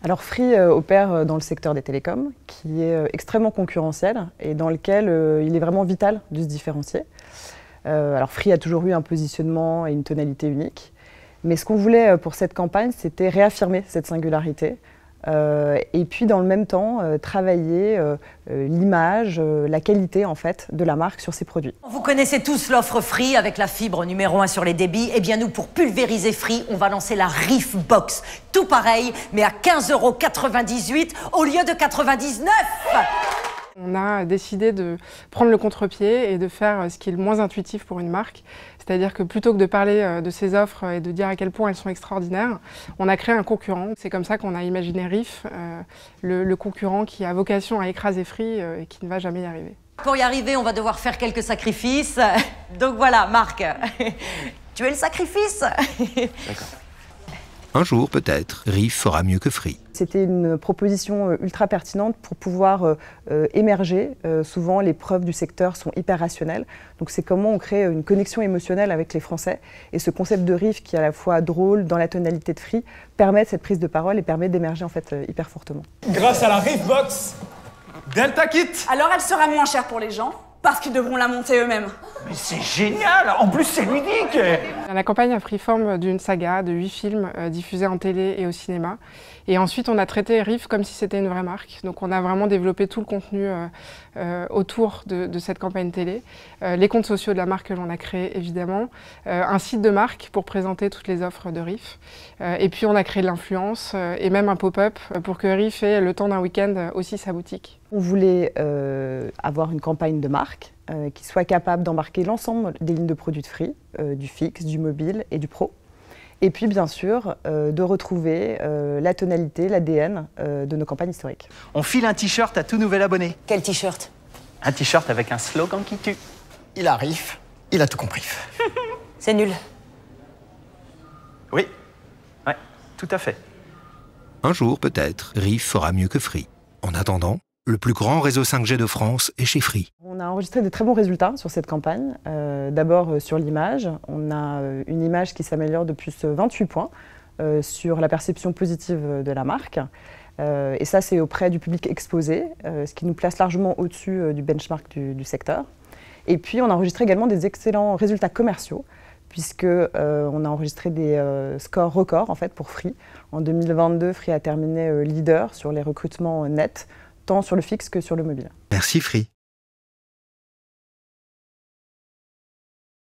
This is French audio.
Alors Free opère dans le secteur des télécoms, qui est extrêmement concurrentiel et dans lequel il est vraiment vital de se différencier. Alors Free a toujours eu un positionnement et une tonalité unique, mais ce qu'on voulait pour cette campagne, c'était réaffirmer cette singularité et puis dans le même temps travailler l'image, la qualité en fait de la marque sur ses produits. Vous connaissez tous l'offre Free avec la fibre numéro 1 sur les débits. Eh bien nous, pour pulvériser Free, on va lancer la Riff Box. Tout pareil, mais à 15,98 € au lieu de 99 €. On a décidé de prendre le contre-pied et de faire ce qui est le moins intuitif pour une marque. C'est-à-dire que plutôt que de parler de ces offres et de dire à quel point elles sont extraordinaires, on a créé un concurrent. C'est comme ça qu'on a imaginé Riff, le concurrent qui a vocation à écraser Free et qui ne va jamais y arriver. Pour y arriver, on va devoir faire quelques sacrifices. Donc voilà, Marc, tu es le sacrifice. D'accord. Un jour, peut-être, Riff fera mieux que Free. C'était une proposition ultra pertinente pour pouvoir émerger. Souvent, les preuves du secteur sont hyper rationnelles. Donc, c'est comment on crée une connexion émotionnelle avec les Français. Et ce concept de Riff, qui est à la fois drôle dans la tonalité de Free, permet cette prise de parole et permet d'émerger en fait hyper fortement. Grâce à la Riff Box, Delta Kit. Alors, elle sera moins chère pour les gens, parce qu'ils devront la monter eux-mêmes. Mais c'est génial. En plus, c'est ludique. La campagne a pris forme d'une saga de 8 films diffusés en télé et au cinéma. Et ensuite, on a traité Riff comme si c'était une vraie marque. Donc on a vraiment développé tout le contenu autour de cette campagne télé. Les comptes sociaux de la marque que l'on a créés, évidemment. Un site de marque pour présenter toutes les offres de Riff. Et puis on a créé de l'influence et même un pop-up pour que Riff ait le temps d'un week-end aussi sa boutique. On voulait avoir une campagne de marque qui soit capable d'embarquer l'ensemble des lignes de produits de Free, du fixe, du mobile et du pro. Et puis bien sûr, de retrouver la tonalité, l'ADN de nos campagnes historiques. On file un t-shirt à tout nouvel abonné. Quel t-shirt? Un t-shirt avec un slogan qui tue. Il arrive, il a tout compris. C'est nul. Oui, ouais, tout à fait. Un jour, peut-être, Riff fera mieux que Free. En attendant, le plus grand réseau 5G de France est chez Free. On a enregistré de très bons résultats sur cette campagne. D'abord sur l'image. On a une image qui s'améliore de plus 28 points sur la perception positive de la marque. Et ça, c'est auprès du public exposé, ce qui nous place largement au-dessus du benchmark du secteur. Et puis, on a enregistré également des excellents résultats commerciaux, puisqu'on a enregistré des scores records en fait, pour Free. En 2022, Free a terminé leader sur les recrutements nets, tant sur le fixe que sur le mobile. Merci Free.